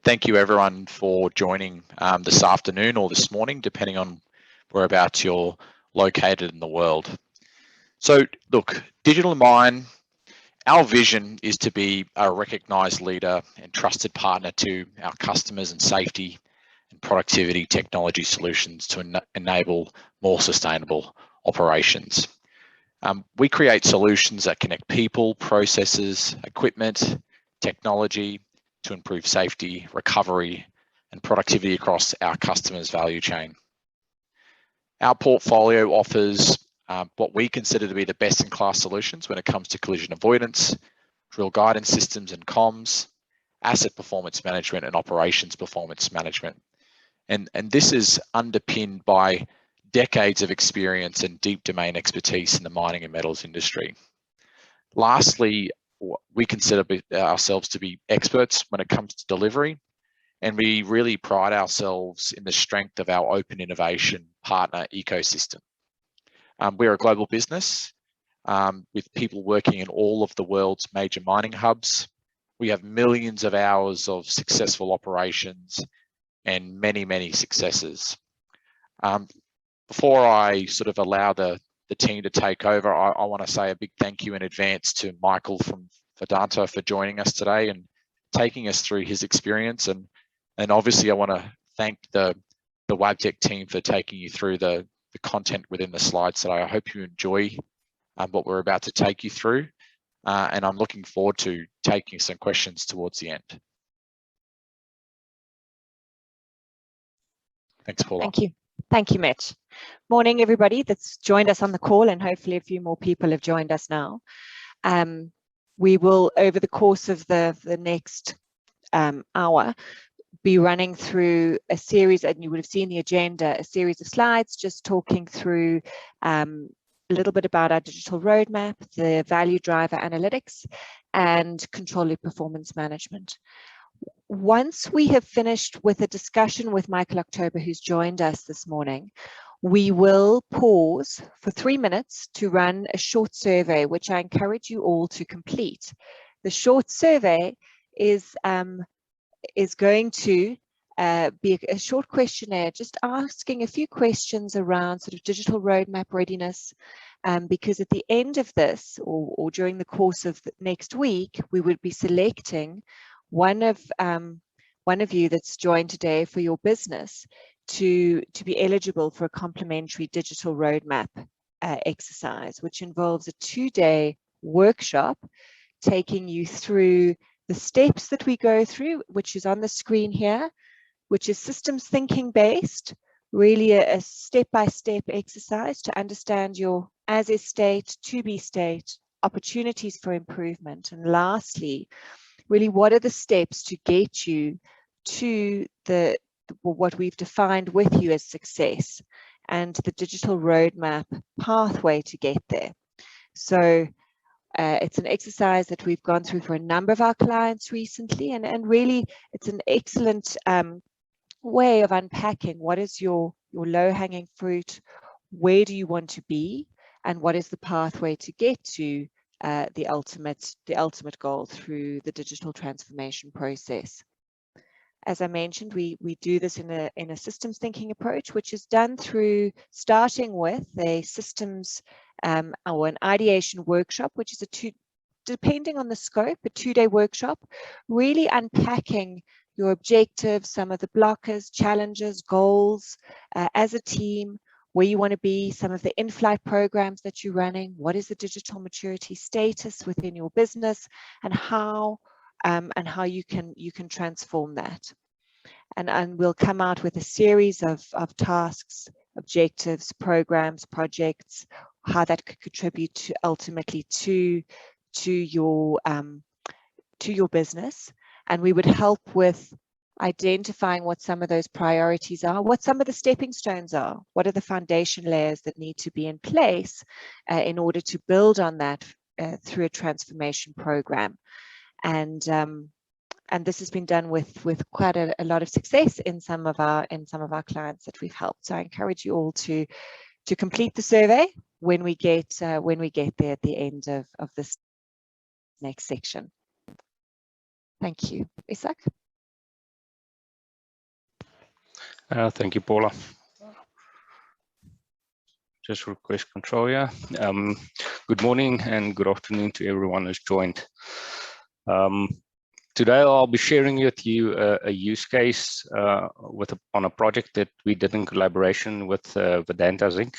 Thank you everyone for joining this afternoon or this morning, depending on whereabouts you're located in the world. So look, Digital Mine, our vision is to be a recognized leader and trusted partner to our customers in safety and productivity technology solutions to enable more sustainable operations. We create solutions that connect people, processes, equipment, technology to improve safety, recovery, and productivity across our customers' value chain. Our portfolio offers what we consider to be the best-in-class solutions when it comes to collision avoidance, drill guidance systems and comms, asset performance management, and operations performance management. And this is underpinned by decades of experience and deep domain expertise in the mining and metals industry. Lastly, we consider ourselves to be experts when it comes to delivery, and we really pride ourselves in the strength of our open innovation partner ecosystem. We're a global business with people working in all of the world's major mining hubs. We have millions of hours of successful operations and many, many successes. Before I sort of allow the team to take over, I want to say a big thank you in advance to Michael from Vedanta for joining us today and taking us through his experience. And obviously I want to thank the Wabtec team for taking you through the content within the slides today. I hope you enjoy what we're about to take you through. And I'm looking forward to taking some questions towards the end. Thanks, Paula. Thank you. Thank you, Mitch. Morning, everybody that's joined us on the call, and hopefully a few more people have joined us now. We will, over the course of the next hour, be running through a series, and you would have seen the agenda, a series of slides just talking through a little bit about our digital roadmap, the value driver analytics, and control loop performance management. Once we have finished with a discussion with Michael October, who's joined us this morning, we will pause for 3 minutes to run a short survey, which I encourage you all to complete. The short survey is going to be a short questionnaire, just asking a few questions around sort of digital roadmap readiness, because at the end of this, or during the course of the next week, we would be selecting one of you that's joined today for your business to be eligible for a complimentary digital roadmap exercise, which involves a 2-day workshop taking you through the steps that we go through, which is on the screen here, which is systems thinking based, really a step-by-step exercise to understand your as-is state, to-be state, opportunities for improvement, and lastly, really what are the steps to get you to what we've defined with you as success and the digital roadmap pathway to get there. So it's an exercise that we've gone through for a number of our clients recently, and really it's an excellent way of unpacking what is your low-hanging fruit, where do you want to be, and what is the pathway to get to the ultimate goal through the digital transformation process. As I mentioned, we do this in a systems thinking approach, which is done through starting with a systems or an ideation workshop, which is depending on the scope, a 2-day workshop, really unpacking your objectives, some of the blockers, challenges, goals as a team, where you want to be, some of the in-flight programs that you're running, what is the digital maturity status within your business, and how you can transform that. And we'll come out with a series of tasks, objectives, programs, projects, how that could contribute to ultimately to your business. And we would help with identifying what some of those priorities are, what some of the stepping stones are, what are the foundation layers that need to be in place in order to build on that through a transformation program. And this has been done with quite a lot of success in some of our clients that we've helped. So I encourage you all to complete the survey when we get there at the end of this next section. Thank you. Isak? Thank you, Paula. Just request control here. Good morning and good afternoon to everyone who's joined. Today I'll be sharing with you a use case on a project that we did in collaboration with Vedanta Inc.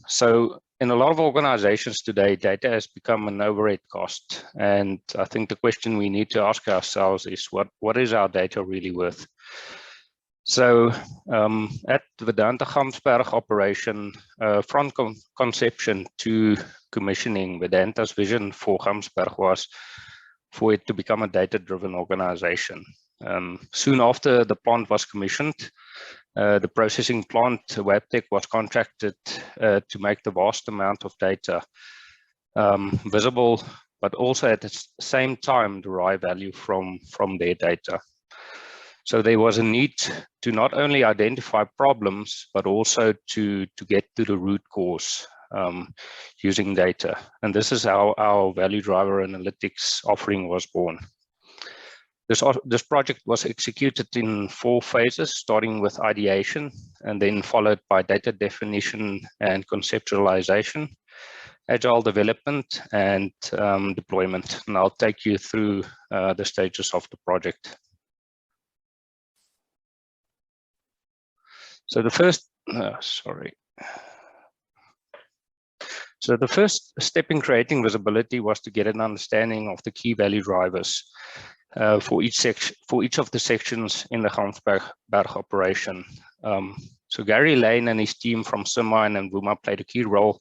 So in a lot of organizations today, data has become an overhead cost. And I think the question we need to ask ourselves is what is our data really worth? So at Vedanta Gamsberg operation, from conception to commissioning, Vedanta's vision for Gamsberg was for it to become a data-driven organization. Soon after the plant was commissioned, the processing plant, Wabtec, was contracted to make the vast amount of data visible, but also at the same time derive value from their data. So there was a need to not only identify problems, but also to get to the root cause using data. And this is how our value driver analytics offering was born. This project was executed in 4 phases, starting with ideation and then followed by data definition and conceptualization, agile development, and deployment. And I'll take you through the stages of the project. So the first, So the first step in creating visibility was to get an understanding of the key value drivers for each of the sections in the Gamsberg operation. So Gary Lane and his team from Simine and Vuma played a key role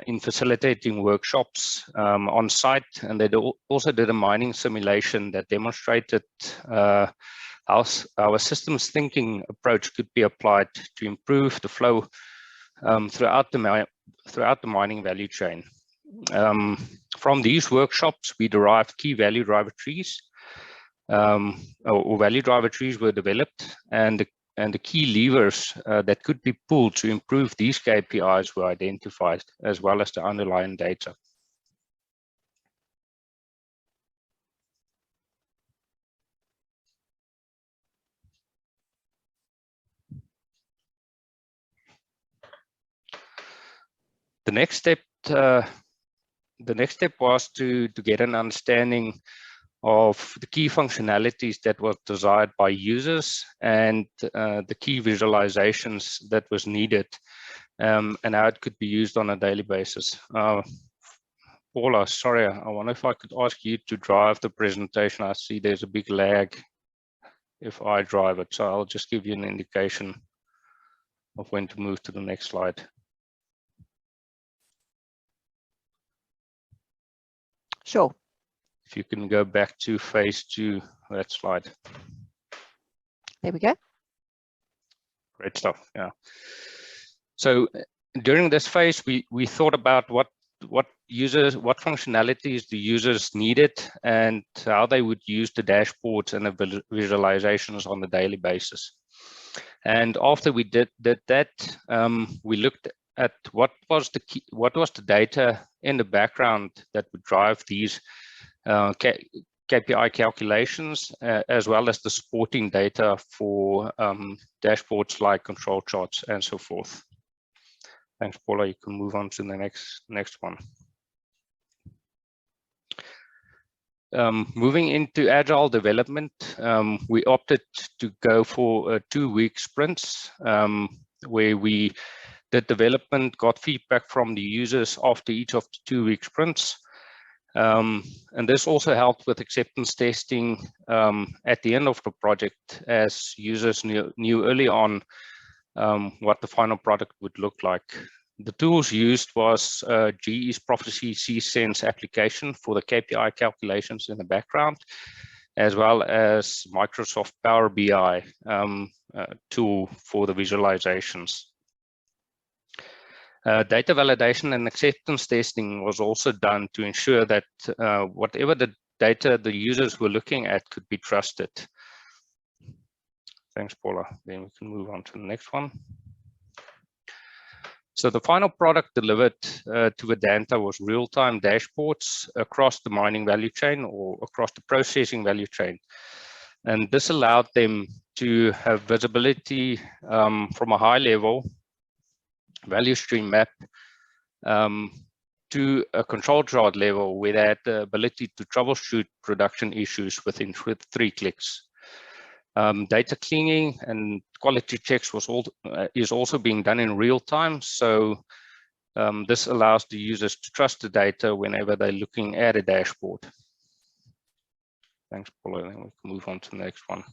in facilitating workshops on site, and they also did a mining simulation that demonstrated how our systems thinking approach could be applied to improve the flow throughout the mining value chain. From these workshops, we derived key value driver trees, or value driver trees were developed, and the key levers that could be pulled to improve these KPIs were identified, as well as the underlying data. The next step was to get an understanding of the key functionalities that was desired by users and the key visualizations that was needed and how it could be used on a daily basis. Paula, sorry, I wonder if I could ask you to drive the presentation. I see there's a big lag if I drive it, so I'll just give you an indication of when to move to the next slide. Sure. If you can go back to phase 2, that slide. There we go. Great stuff. Yeah. So during this phase, we thought about what functionalities the users needed and how they would use the dashboards and the visualizations on a daily basis. And after we did that, we looked at what was the data in the background that would drive these KPI calculations, as well as the supporting data for dashboards like control charts and so forth. Thanks, Paula. You can move on to the next one. Moving into agile development, we opted to go for 2-week sprints, where we did development, got feedback from the users after each of the 2-week sprints. And this also helped with acceptance testing at the end of the project, as users knew early on what the final product would look like. The tools used was GE's Prophecy C-Sense application for the KPI calculations in the background, as well as Microsoft Power BI tool for the visualizations. Data validation and acceptance testing was also done to ensure that whatever the data the users were looking at could be trusted. Thanks, Paula. Then we can move on to the next one. So the final product delivered to Vedanta was real-time dashboards across the mining value chain or across the processing value chain. And this allowed them to have visibility from a high level value stream map to a control chart level where they had the ability to troubleshoot production issues within 3 clicks. Data cleaning and quality checks is also being done in real time. So this allows the users to trust the data whenever they're looking at a dashboard. Thanks, Paul. And then we can move on to the next one.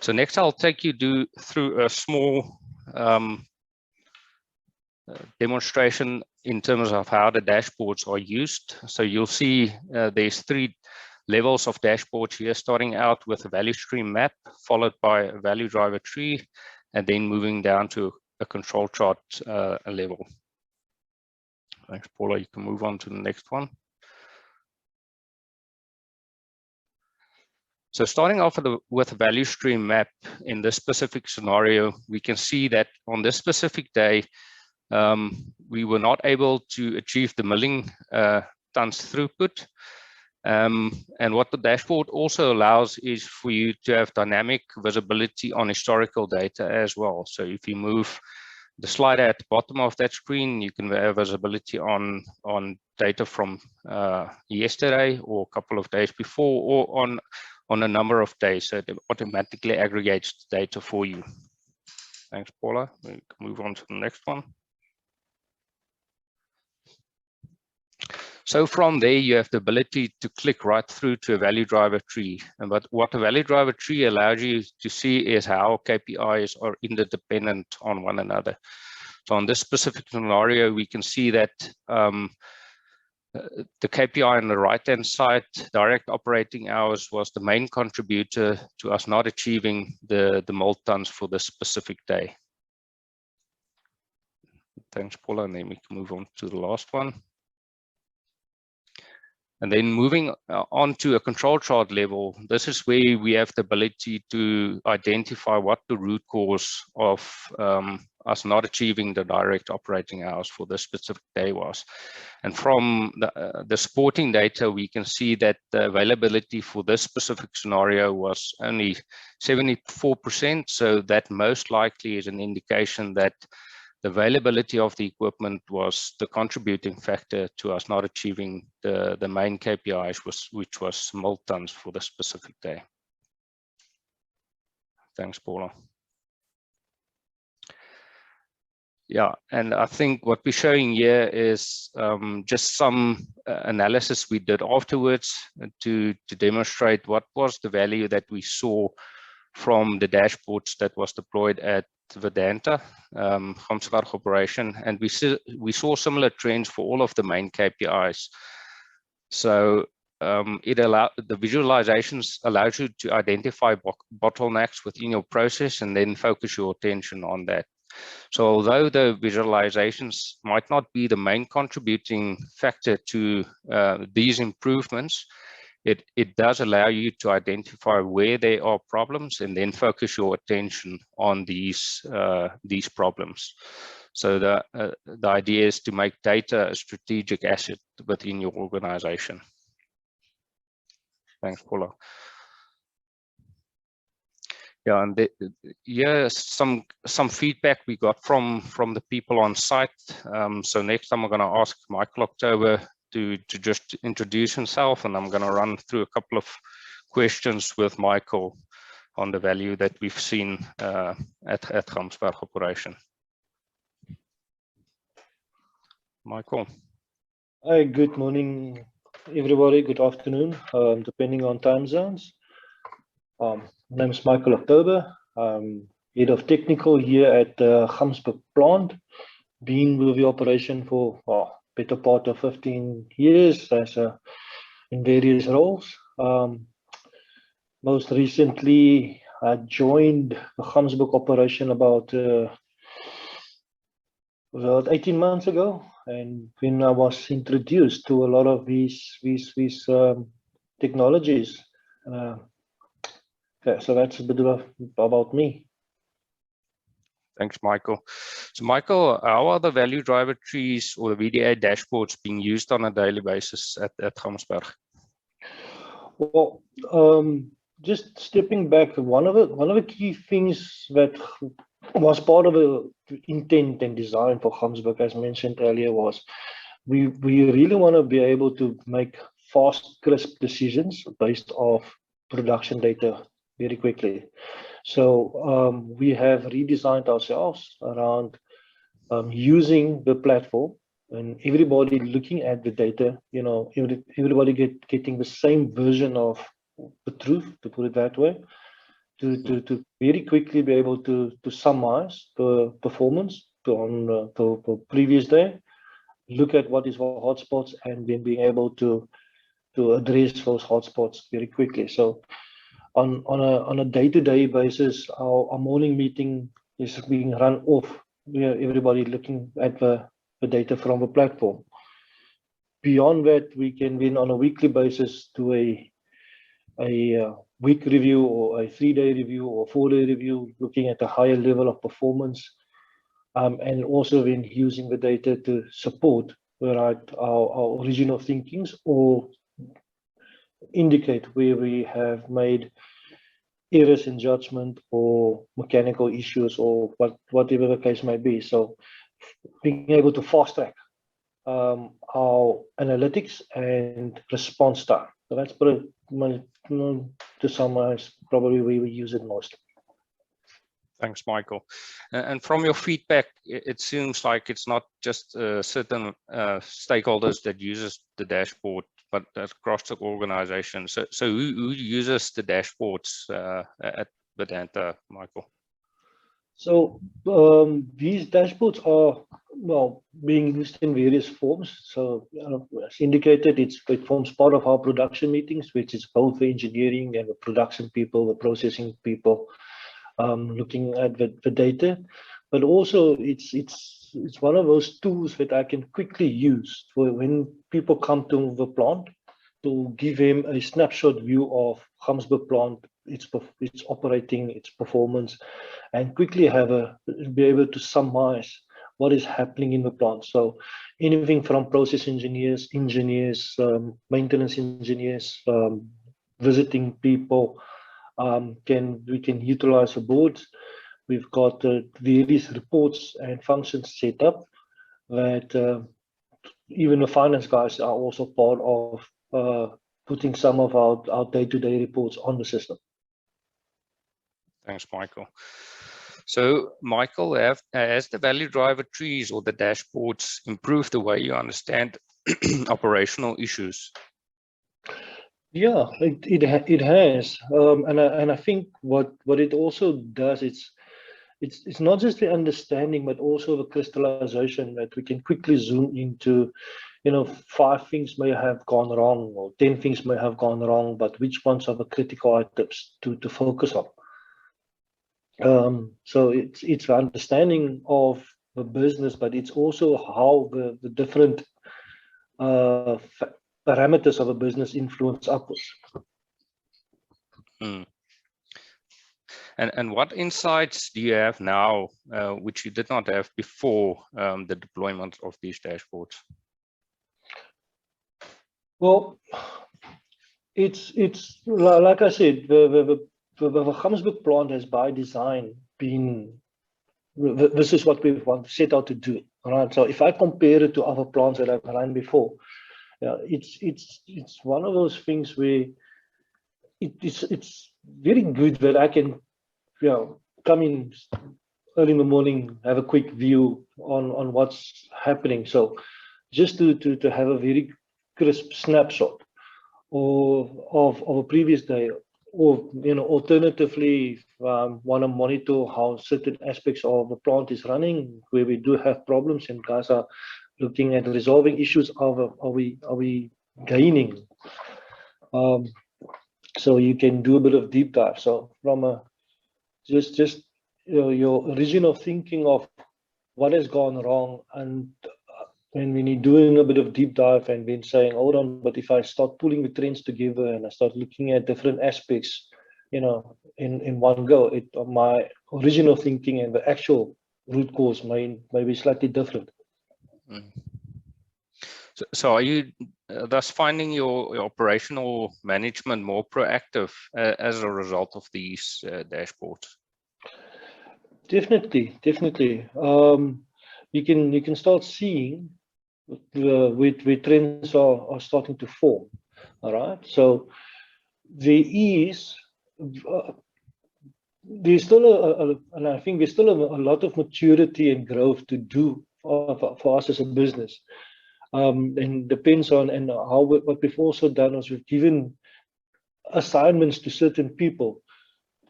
So next, I'll take you through a small demonstration in terms of how the dashboards are used. So you'll see there's 3 levels of dashboards here, starting out with a value stream map, followed by a value driver tree, and then moving down to a control chart level. Thanks, Paula. You can move on to the next one. So starting off with a value stream map, in this specific scenario, we can see that on this specific day, we were not able to achieve the milling tons throughput. And what the dashboard also allows is for you to have dynamic visibility on historical data as well. So if you move the slider at the bottom of that screen, you can have visibility on data from yesterday or a couple of days before, or on a number of days. So it automatically aggregates the data for you. Thanks, Paula. We can move on to the next one. So from there, you have the ability to click right through to a value driver tree. And what a value driver tree allows you to see is how KPIs are interdependent on one another. So on this specific scenario, we can see that the KPI on the right-hand side, direct operating hours, was the main contributor to us not achieving the mill tons for this specific day. Thanks, Paula. And then we can move on to the last one. And then moving on to a control chart level, this is where we have the ability to identify what the root cause of us not achieving the direct operating hours for this specific day was. And from the supporting data, we can see that the availability for this specific scenario was only 74%. So that most likely is an indication that the availability of the equipment was the contributing factor to us not achieving the main KPIs, which was mill tons for the specific day. Thanks, Paula. Yeah, and I think what we're showing here is just some analysis we did afterwards to demonstrate what was the value that we saw from the dashboards that was deployed at Vedanta, Gamsberg operation, and we saw similar trends for all of the main KPIs. So the visualizations allows you to identify bottlenecks within your process and then focus your attention on that. So although the visualizations might not be the main contributing factor to these improvements, it does allow you to identify where there are problems and then focus your attention on these problems. So the idea is to make data a strategic asset within your organization. Thanks, Paula. Yeah, and here's some feedback we got from the people on site. So next time I'm going to ask Michael October to just introduce himself, and I'm going to run through a couple of questions with Michael on the value that we've seen at Gamsberg operation. Michael. Hi, good morning, everybody. Good afternoon, depending on time zones. My name is Michael October. I'm head of technical here at the Gamsberg plant. Been with the operation for better part of 15 years in various roles. Most recently, I joined the Gamsberg operation about 18 months ago, and when I was introduced to a lot of these technologies. Okay, so that's a bit about me. Thanks, Michael. So Michael, how are the value driver trees or the VDA dashboards being used on a daily basis at Gamsberg? Well, just stepping back, one of the key things that was part of the intent and design for Gamsberg, as mentioned earlier, was we really want to be able to make fast, crisp decisions based off production data very quickly. So we have redesigned ourselves around using the platform and everybody looking at the data, everybody getting the same version of the truth, to put it that way, to very quickly be able to summarize the performance on the previous day, look at what is for hotspots, and then being able to address those hotspots very quickly. So on a day-to-day basis, our morning meeting is being run off where everybody looking at the data from the platform. Beyond that, we can then on a weekly basis do a week review or a 3-day review or 4-day review, looking at a higher level of performance, and also then using the data to support our original thinkings or indicate where we have made errors in judgment or mechanical issues or whatever the case may be. So being able to fast track our analytics and response time. So that's to summarize probably where we use it most. Thanks, Michael. And from your feedback, it seems like it's not just certain stakeholders that uses the dashboard, but across the organization. So who uses the dashboards at Vedanta, Michael? So these dashboards are being used in various forms. So as indicated, it forms part of our production meetings, which is both the engineering and the production people, the processing people, looking at the data. But also it's one of those tools that I can quickly use for when people come to the plant, to give them a snapshot view of Gamsberg plant, its operating, its performance, and quickly be able to summarize what is happening in the plant. So anything from process engineers, maintenance engineers, visiting people, we can utilize the boards. We've got various reports and functions set up that even the finance guys are also part of putting some of our day-to-day reports on the system. Thanks, Michael. So, Michael, has the value driver trees or the dashboards improved the way you understand operational issues? Yeah, it has, and I think what it also does, it's not just the understanding, but also the crystallization that we can quickly zoom into. 5 things may have gone wrong, or 10 things may have gone wrong, but which ones are the critical items to focus on? So it's the understanding of the business, but it's also how the different parameters of a business influence upwards. And what insights do you have now, which you did not have before the deployment of these dashboards? Well, it's like I said, the Gamsberg plant has by design been. This is what we've set out to do. Right. So if I compare it to other plants that I've run before, it's one of those things where it's very good that I can come in early in the morning, have a quick view on what's happening. So just to have a very crisp snapshot of a previous day, or alternatively want to monitor how certain aspects of the plant is running, where we do have problems and guys are looking at resolving issues. Are we gaining? So you can do a bit of deep dive. So from a just your original thinking of what has gone wrong, and when you're doing a bit of deep dive and then saying, hold on, but if I start pulling the trends together and I start looking at different aspects, in one go, my original thinking and the actual root cause may be slightly different. So are you thus finding your operational management more proactive as a result of these dashboards? Definitely. You can start seeing where trends are starting to form. All right. So there's still and I think there's still a lot of maturity and growth to do for us as a business. And depends on how what we've also done is we've given assignments to certain people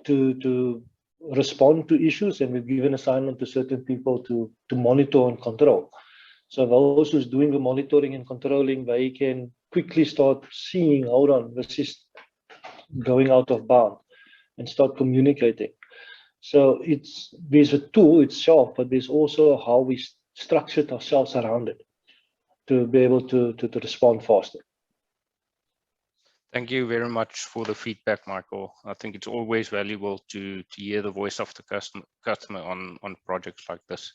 to respond to issues, and we've given assignment to certain people to monitor and control. So those who's doing the monitoring and controlling, they can quickly start seeing, hold on, this is going out of bound, and start communicating. So there's a tool itself, but there's also how we structured ourselves around it to be able to respond faster. Thank you very much for the feedback, Michael. I think it's always valuable to hear the voice of the customer on projects like this.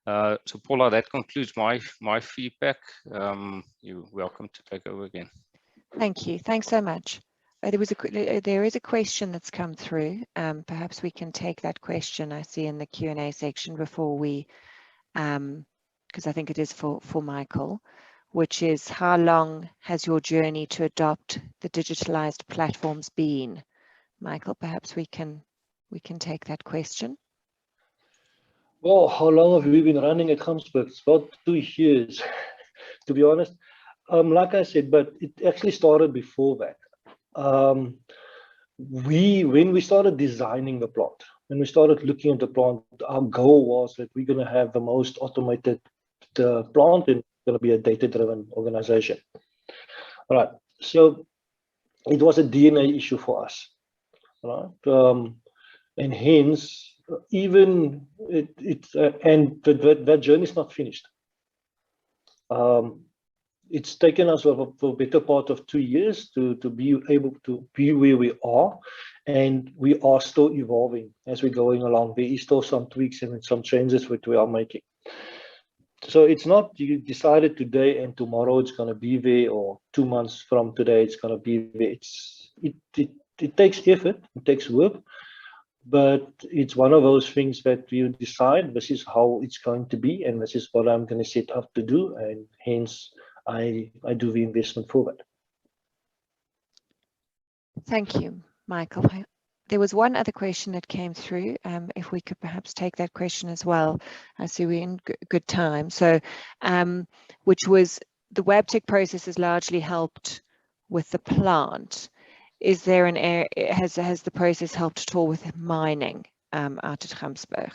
So Paula, that concludes my feedback. You're welcome to take over again. Thank you. Thanks so much. There is a question that's come through. Perhaps we can take that question I see in the Q&A section before we, because I think it is for Michael, which is, how long has your journey to adopt the digitalized platforms been? Michael, perhaps we can take that question. Well, how long have we been running at Gamsberg? It's about 2 years, to be honest. Like I said, but it actually started before that. When we started designing the plant, when we started looking at the plant, our goal was that we're going to have the most automated plant, and going to be a data-driven organization. All right. So it was a DNA issue for us. All right. And hence, even that journey is not finished. It's taken us for a better part of 2 years to be able to be where we are, and we are still evolving as we're going along. There is still some tweaks and some changes which we are making. So it's not you decided today and tomorrow it's going to be there, or 2 months from today it's going to be there. It takes effort, it takes work, but it's one of those things that you decide this is how it's going to be, and this is what I'm going to set up to do, and hence I do the investment for that. Thank you, Michael. There was one other question that came through. If we could perhaps take that question as well. I see we're in good time. So, which was, the Wabtec process has largely helped with the plant. Is there an area, has the process helped at all with mining out at Gamsberg?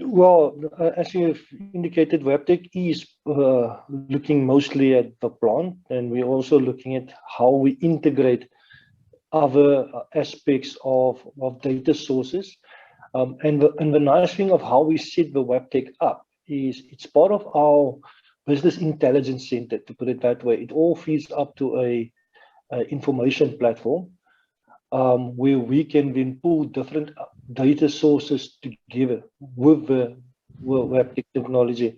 Well, as you've indicated, Wabtec is looking mostly at the plant, and we're also looking at how we integrate other aspects of data sources. And the nice thing of how we set the Wabtec up is it's part of our business intelligence center, to put it that way. It all feeds up to a information platform where we can then pull different data sources together with the Wabtec technology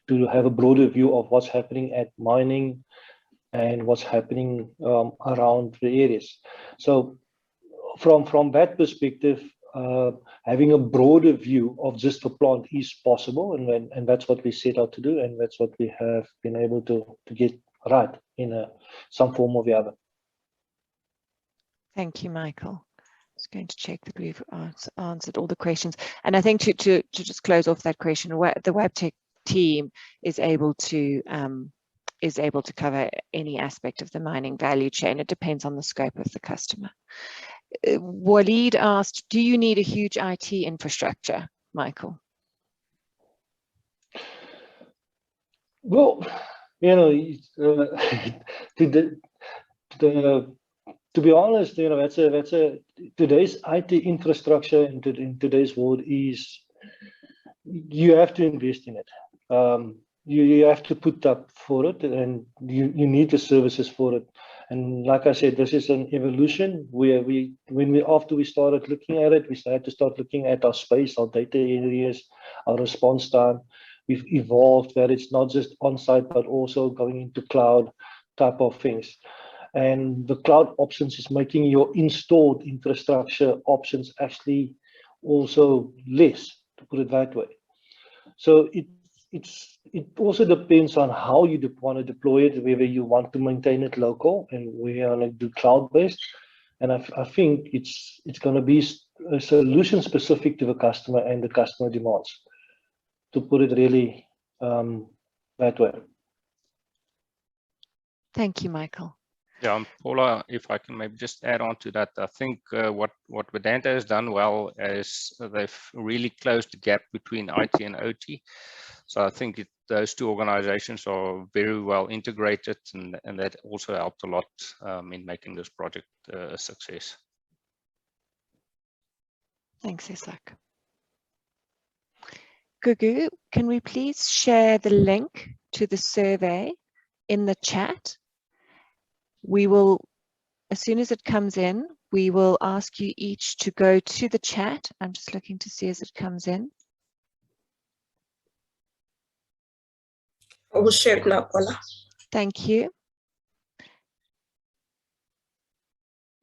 to have a broader view of what's happening at mining and what's happening around the areas. So from that perspective, having a broader view of just the plant is possible, and that's what we set out to do, and that's what we have been able to get right in some form or the other. Thank you, Michael. Just going to check that we've answered all the questions. And I think to just close off that question, the Wabtec team is able to cover any aspect of the mining value chain. It depends on the scope of the customer. Waleed asked, do you need a huge IT infrastructure, Michael? Well, you know, to be honest, you know, that's a today's IT infrastructure in today's world is, you have to invest in it. You have to put up for it, and you need the services for it. And like I said, this is an evolution where after we started looking at it, we had to start looking at our space, our data areas, our response time. we've evolved where it's not just on-site, but also going into cloud type of things. And the cloud options is making your installed infrastructure options actually also less, to put it that way. So it also depends on how you want to deploy it, whether you want to maintain it local and we want to do cloud-based. And I think it's going to be a solution specific to the customer and the customer demands, to put it really that way. Thank you, Michael. Yeah, and Paula, if I can maybe just add on to that, I think what Vedanta has done well is they've really closed the gap between IT and OT. So I think those two organizations are very well integrated, and that also helped a lot in making this project a success. Thanks, Isak. Gugu, can we please share the link to the survey in the chat? We will, as soon as it comes in, we will ask you each to go to the chat. I'm just looking to see as it comes in. I will share it now, Paula. Thank you.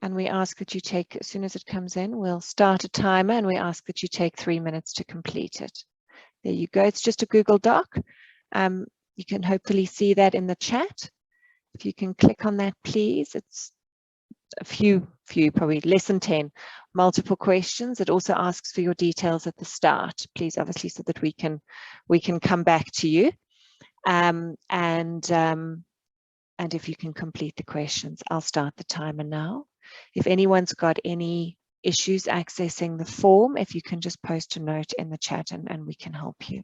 And we ask that you take, as soon as it comes in, we'll start a timer and we ask that you take 3 minutes to complete it. There you go. It's just a Google Doc. You can hopefully see that in the chat. If you can click on that, please. It's a few, probably less than 10 multiple questions. It also asks for your details at the start, please, obviously, so that we can come back to you. And if you can complete the questions, I'll start the timer now. If anyone's got any issues accessing the form, if you can just post a note in the chat and we can help you.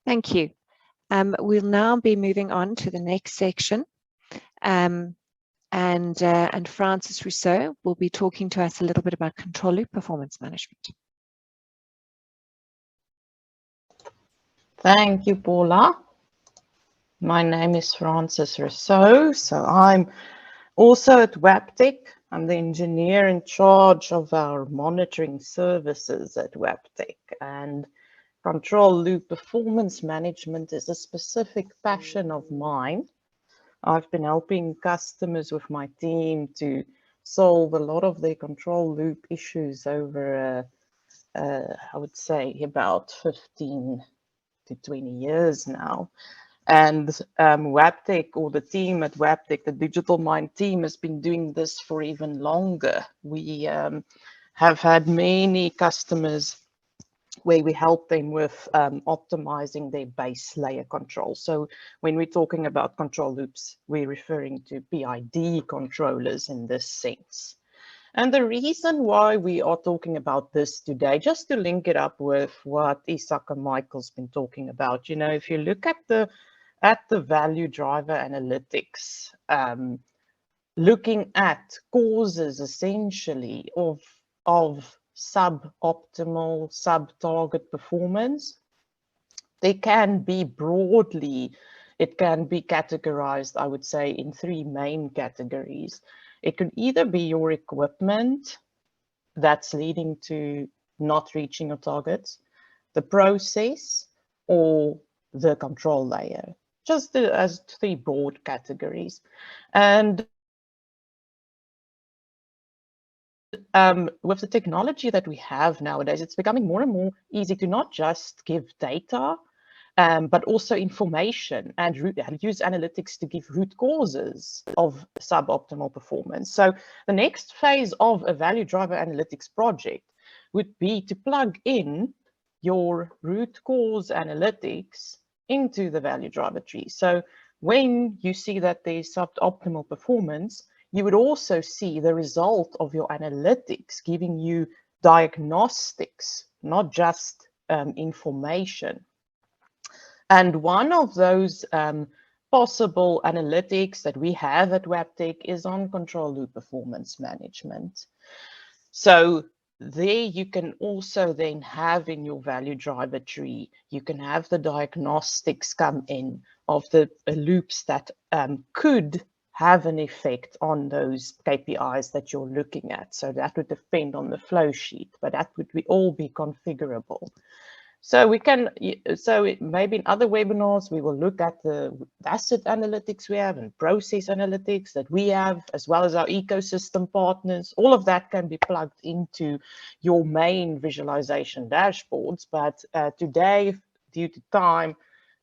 Thank you. We'll now be moving on to the next section. And Francis Rousseau will be talking to us a little bit about control loop performance management. Thank you, Paula. My name is Francis Rousseau. So I'm also at Wabtec. I'm the engineer in charge of our monitoring services at Wabtec. And control loop performance management is a specific passion of mine. I've been helping customers with my team to solve a lot of their control loop issues over, I would say, about 15 to 20 years now. And Wabtec, or the team at Wabtec, the Digital Mind team, has been doing this for even longer. We have had many customers where we help them with optimizing their base layer control. So when we're talking about control loops, we're referring to PID controllers in this sense. And the reason why we are talking about this today, just to link it up with what Isak and Michael's been talking about, you know, if you look at the value driver analytics, looking at causes essentially of suboptimal, sub-target performance, they can be broadly, it can be categorized, I would say, in three main categories. It could either be your equipment that's leading to not reaching your targets, the process, or the control layer, just as three broad categories. And with the technology that we have nowadays, it's becoming more and more easy to not just give data, but also information and use analytics to give root causes of suboptimal performance. So the next phase of a value driver analytics project would be to plug in your root cause analytics into the value driver tree. So when you see that there's suboptimal performance, you would also see the result of your analytics giving you diagnostics, not just information. And one of those possible analytics that we have at Wabtec is on control loop performance management. So there you can also then have in your value driver tree, you can have the diagnostics come in of the loops that could have an effect on those KPIs that you're looking at. So that would depend on the flow sheet, but that would all be configurable. So we can, maybe in other webinars, we will look at the asset analytics we have and process analytics that we have, as well as our ecosystem partners. All of that can be plugged into your main visualization dashboards. But today, due to time,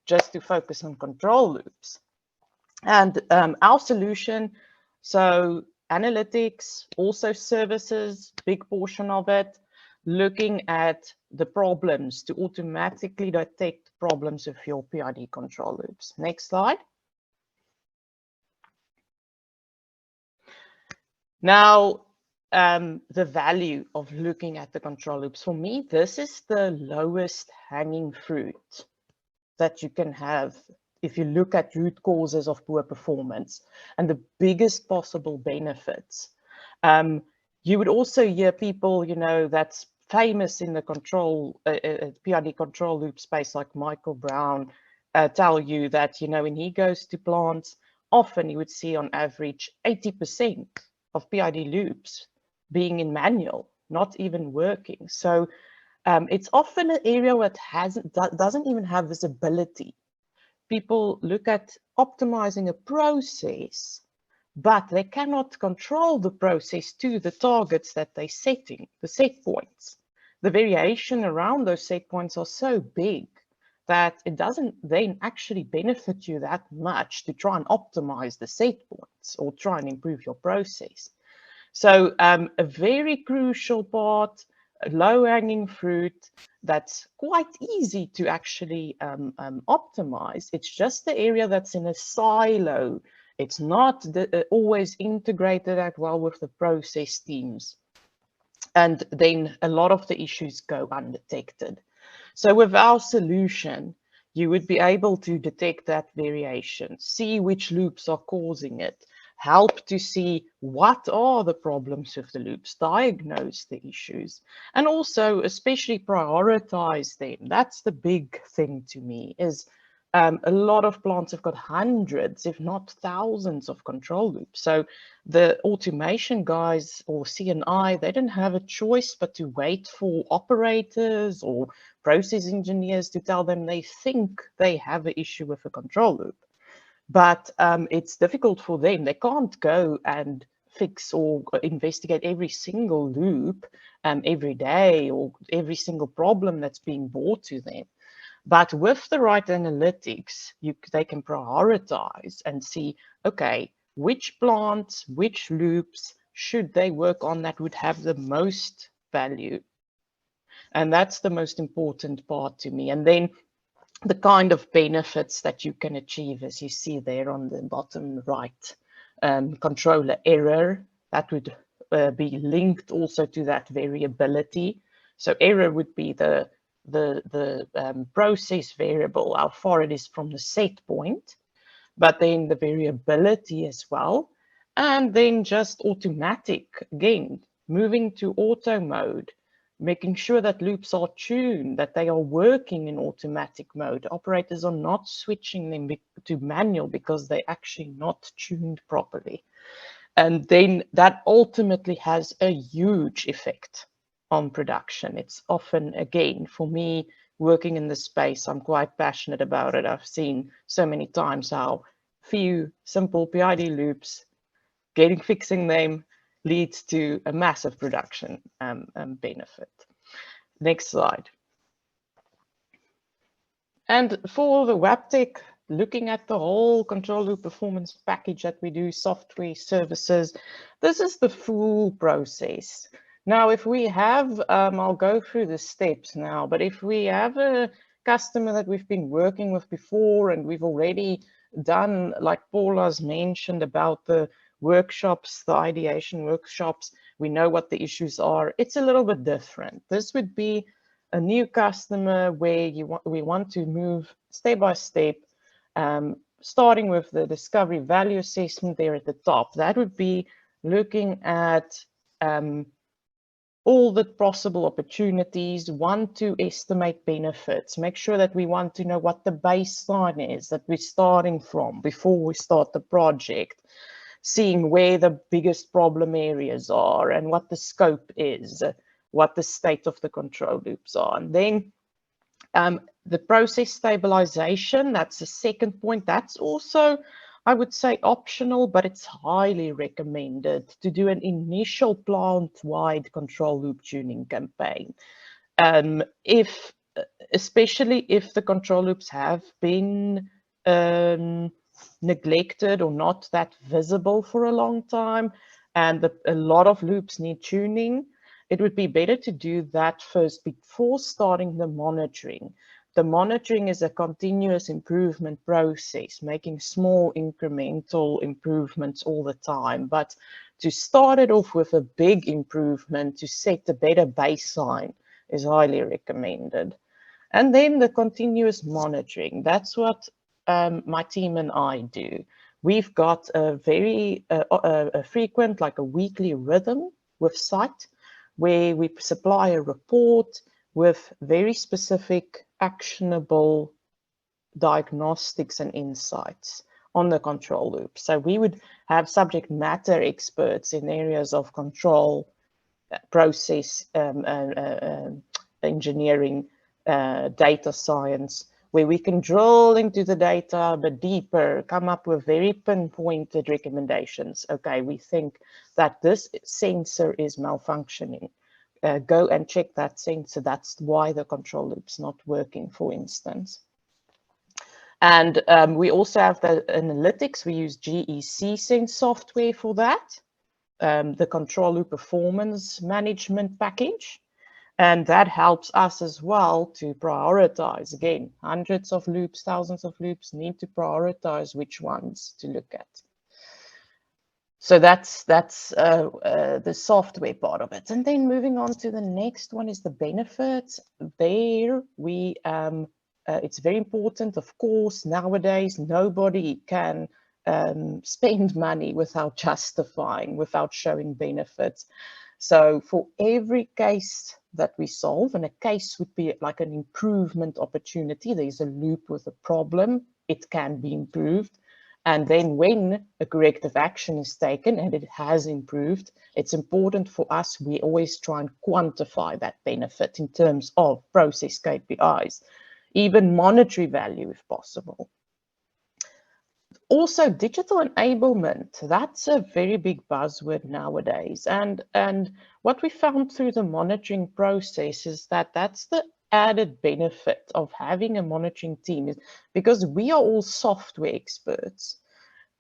just to focus on control loops. And our solution, so analytics, also services, big portion of it, looking at the problems to automatically detect problems with your PID control loops. Next slide. Now, the value of looking at the control loops. For me, this is the lowest hanging fruit that you can have if you look at root causes of poor performance and the biggest possible benefits. You would also hear people, you know, that's famous in the control, PID control loop space, like Michael Brown, tell you that, you know, when he goes to plants, often you would see on average 80% of PID loops being in manual, not even working. So it's often an area that doesn't even have visibility. People look at optimizing a process, but they cannot control the process to the targets that they're setting, the set points. The variation around those set points are so big that it doesn't then actually benefit you that much to try and optimize the set points or try and improve your process. So a very crucial part, a low-hanging fruit that's quite easy to actually optimize. It's just the area that's in a silo. It's not always integrated that well with the process teams. And then a lot of the issues go undetected. So with our solution, you would be able to detect that variation, see which loops are causing it, help to see what are the problems with the loops, diagnose the issues, and also especially prioritize them. That's the big thing to me, is a lot of plants have got hundreds, if not thousands, of control loops. So the automation guys or CNI, they don't have a choice but to wait for operators or process engineers to tell them they think they have an issue with a control loop. But it's difficult for them. They can't go and fix or investigate every single loop every day, or every single problem that's being brought to them. But with the right analytics, they can prioritize and see, okay, which plants, which loops should they work on that would have the most value. And that's the most important part to me. And then the kind of benefits that you can achieve, as you see there on the bottom right, controller error, that would be linked also to that variability. So error would be the process variable, how far it is from the set point, but then the variability as well. And then just automatic, again, moving to auto mode, making sure that loops are tuned, that they are working in automatic mode. Operators are not switching them to manual because they're actually not tuned properly. And then that ultimately has a huge effect on production. It's often, again, for me, working in this space, I'm quite passionate about it. I've seen so many times how few simple PID loops, fixing them leads to a massive production benefit. Next slide. And for the Wabtec, looking at the whole control loop performance package that we do, software, services, this is the full process. Now, if we have, I'll go through the steps now, but if we have a customer that we've been working with before and we've already done, like Paula's mentioned about the workshops, the ideation workshops, we know what the issues are, it's a little bit different. This would be a new customer where we want to move step by step, starting with the discovery value assessment there at the top. That would be looking at all the possible opportunities, want to estimate benefits, make sure that we want to know what the baseline is that we're starting from before we start the project, seeing where the biggest problem areas are and what the scope is, what the state of the control loops are. And then the process stabilization, that's the second point. That's also, I would say, optional, but it's highly recommended to do an initial plant-wide control loop tuning campaign. Especially if the control loops have been neglected or not that visible for a long time, and a lot of loops need tuning, it would be better to do that first before starting the monitoring. The monitoring is a continuous improvement process, making small incremental improvements all the time. But to start it off with a big improvement to set a better baseline is highly recommended. And then the continuous monitoring, that's what my team and I do. We've got a very frequent, like a weekly rhythm with site, where we supply a report with very specific, actionable diagnostics and insights on the control loop. So we would have subject matter experts in areas of control, process engineering, data science, where we can drill into the data a bit deeper, come up with very pinpointed recommendations. Okay, we think that this sensor is malfunctioning. Go and check that sensor. That's why the control loop's not working, for instance. And we also have the analytics. We use GEC Sense software for that, the control loop performance management package. And that helps us as well to prioritize. Again, hundreds of loops, thousands of loops, need to prioritize which ones to look at. So that's the software part of it. And then moving on to the next one is the benefits. There we it's very important. Of course, nowadays, nobody can spend money without justifying, without showing benefits. So for every case that we solve, and a case would be like an improvement opportunity, there's a loop with a problem, it can be improved. And then when a corrective action is taken and it has improved, it's important for us, we always try and quantify that benefit in terms of process KPIs, even monetary value if possible. Also, digital enablement, that's a very big buzzword nowadays. And what we found through the monitoring process is that that's the added benefit of having a monitoring team, is because we are all software experts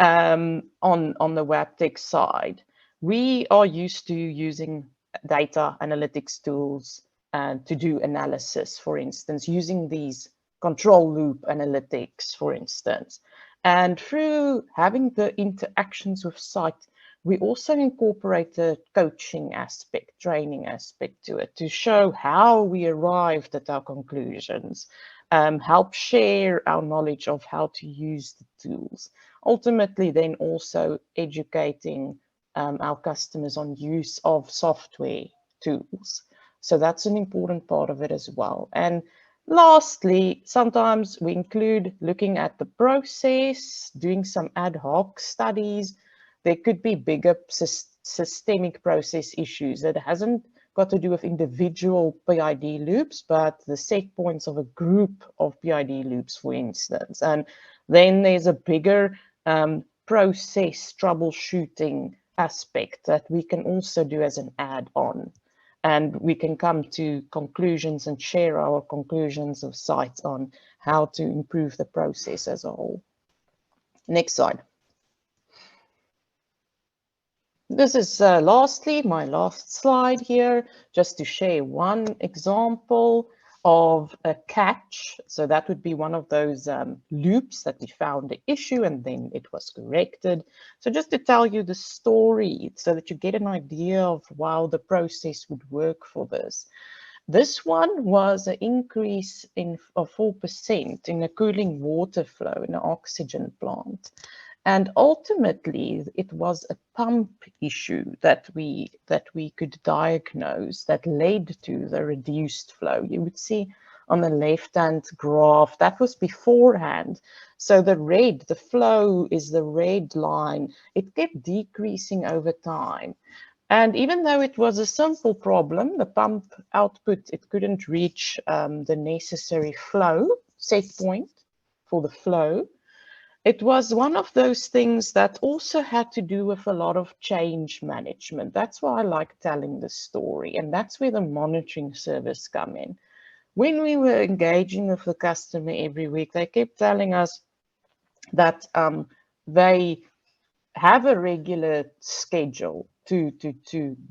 on the Wabtec side. We are used to using data analytics tools to do analysis, for instance, using these control loop analytics, for instance. And through having the interactions with site, we also incorporate the coaching aspect, training aspect to it, to show how we arrived at our conclusions, help share our knowledge of how to use the tools. Ultimately, then also educating our customers on use of software tools. So that's an important part of it as well. And lastly, sometimes we include looking at the process, doing some ad hoc studies. There could be bigger systemic process issues that hasn't got to do with individual PID loops, but the set points of a group of PID loops, for instance. And then there's a bigger process troubleshooting aspect that we can also do as an add-on. And we can come to conclusions and share our conclusions of sites on how to improve the process as a whole. Next slide. This is lastly, my last slide here, just to share one example of a catch. So that would be one of those loops that we found the issue and then it was corrected. So just to tell you the story so that you get an idea of how the process would work for this. This one was an increase of 4% in a cooling water flow in an oxygen plant. And ultimately, it was a pump issue that we could diagnose that led to the reduced flow. You would see on the left-hand graph, that was beforehand. So the red, the flow is the red line. It kept decreasing over time. And even though it was a simple problem, the pump output, it couldn't reach the necessary flow set point for the flow. It was one of those things that also had to do with a lot of change management. That's why I like telling the story. And that's where the monitoring service come in. When we were engaging with the customer every week, they kept telling us that they have a regular schedule to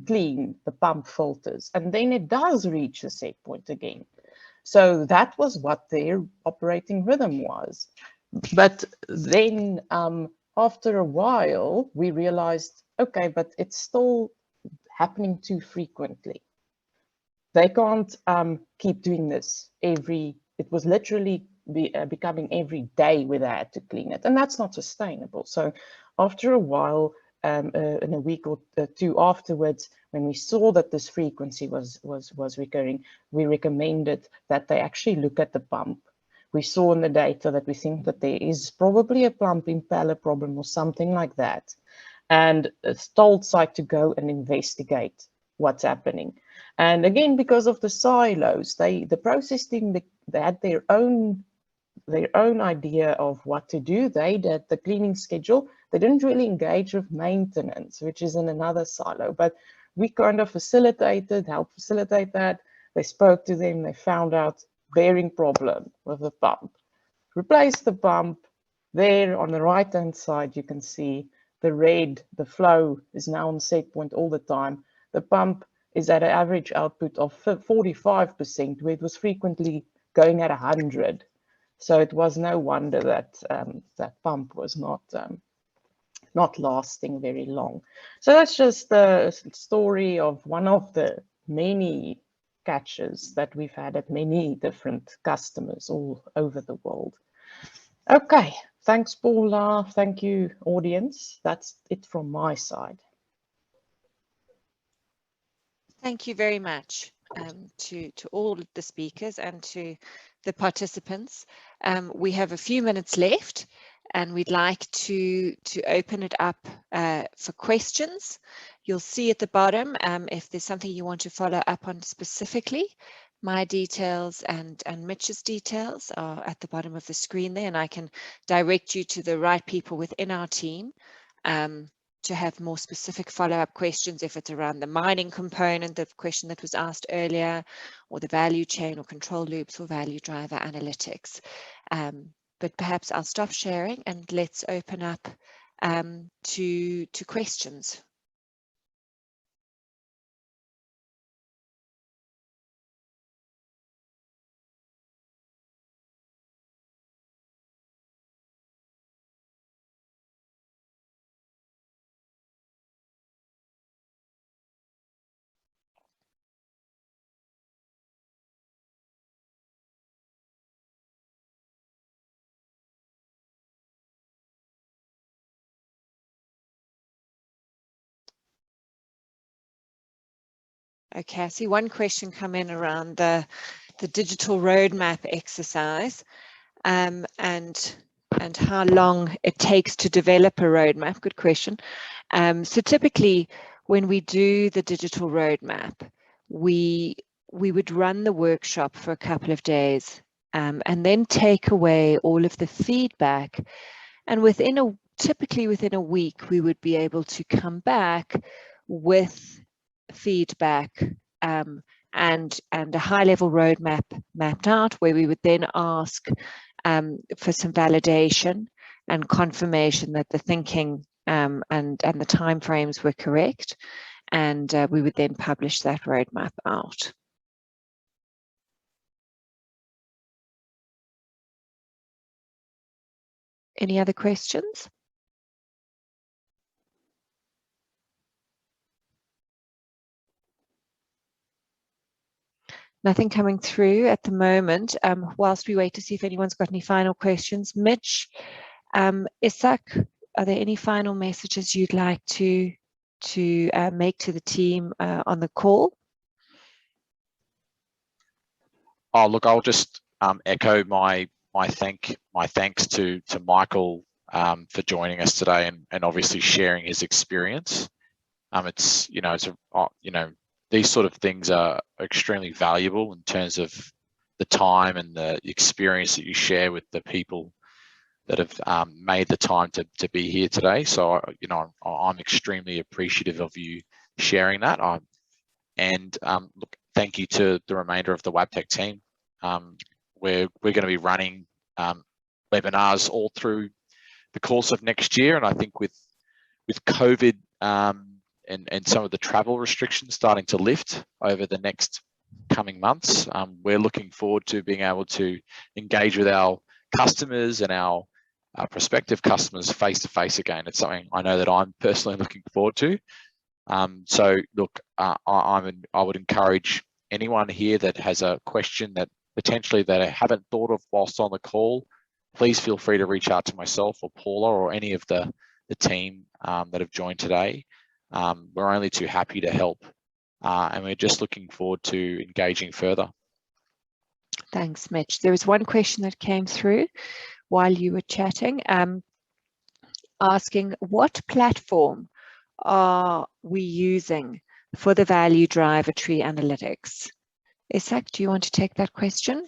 clean the pump filters. And then it does reach the set point again. So that was what their operating rhythm was. But then after a while, we realized, okay, but it's still happening too frequently. They can't keep doing this it was literally becoming every day where they had to clean it. And that's not sustainable. So after a while, in a week or two afterwards, when we saw that this frequency was recurring, we recommended that they actually look at the pump. We saw in the data that we think that there is probably a pump impeller problem or something like that. And it's told site to go and investigate what's happening. And again, because of the silos, the process team, they had their own idea of what to do. They did the cleaning schedule. They didn't really engage with maintenance, which is in another silo, but we kind of helped facilitate that. They spoke to them, they found out bearing problem with the pump. Replace the pump. There on the right-hand side, you can see the red, the flow is now on set point all the time. The pump is at an average output of 45%, where it was frequently going at 100. So it was no wonder that that pump was not lasting very long. So that's just the story of one of the many catches that we've had at many different customers all over the world. Okay, thanks, Paula. Thank you, audience. That's it from my side. Thank you very much to all the speakers and to the participants. We have a few minutes left, and we'd like to open it up for questions. You'll see at the bottom if there's something you want to follow up on specifically. My details and Mitch's details are at the bottom of the screen there, and I can direct you to the right people within our team to have more specific follow-up questions if it's around the mining component, the question that was asked earlier, or the value chain or control loops or value driver analytics. But perhaps I'll stop sharing and let's open up to questions. Okay, I see one question come in around the digital roadmap exercise and how long it takes to develop a roadmap. Good question. So typically when we do the digital roadmap, we would run the workshop for a couple of days and then take away all of the feedback, and typically within a week we would be able to come back with feedback and a high-level roadmap mapped out, where we would then ask for some validation and confirmation that the thinking and the timeframes were correct, and we would then publish that roadmap out. Any other questions? Nothing coming through at the moment. Whilst we wait to see if anyone's got any final questions. Mitch, Isak, are there any final messages you'd like to make to the team on the call? Oh, look, I'll just echo my thanks to Michael for joining us today and obviously sharing his experience. These sort of things are extremely valuable in terms of the time and the experience that you share with the people that have made the time to be here today. So, I'm extremely appreciative of you sharing that. Look, thank you to the remainder of the Wabtec team. We're going to be running webinars all through the course of next year, and I think with COVID and some of the travel restrictions starting to lift over the next coming months, we're looking forward to being able to engage with our customers and our prospective customers face to face again. It's something I know that I'm personally looking forward to. So look, I would encourage anyone here that has a question that potentially that I haven't thought of whilst on the call, please feel free to reach out to myself or Paula or any of the team that have joined today. We're only too happy to help, and we're just looking forward to engaging further. Thanks, Mitch. There was one question that came through while you were chatting, asking what platform are we using for the value driver tree analytics? Isak, do you want to take that question?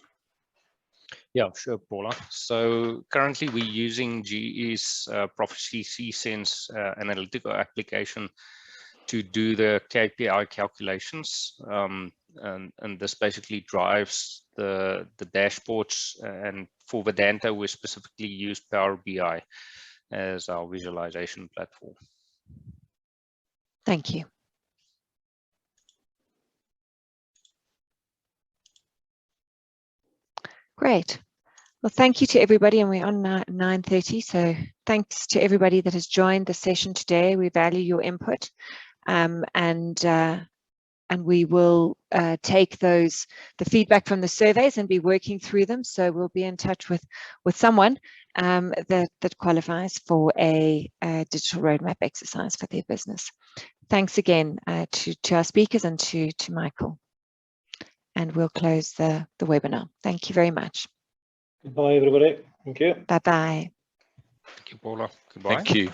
Yeah, sure, Paula. So currently we're using GE's Prophecy C-Sense analytical application to do the KPI calculations. And this basically drives the dashboards, and for Vedanta we specifically use Power BI as our visualization platform. Thank you. Great. Well, thank you to everybody, and we're on 9:30, so thanks to everybody that has joined the session today. We value your input, and we will take the feedback from the surveys and be working through them. So we'll be in touch with someone that qualifies for a digital roadmap exercise for their business. Thanks again to our speakers and to Michael. And we'll close the webinar. Thank you very much. Goodbye, everybody. Thank you. Bye-bye. Thank you, Paula. Goodbye. Thank you.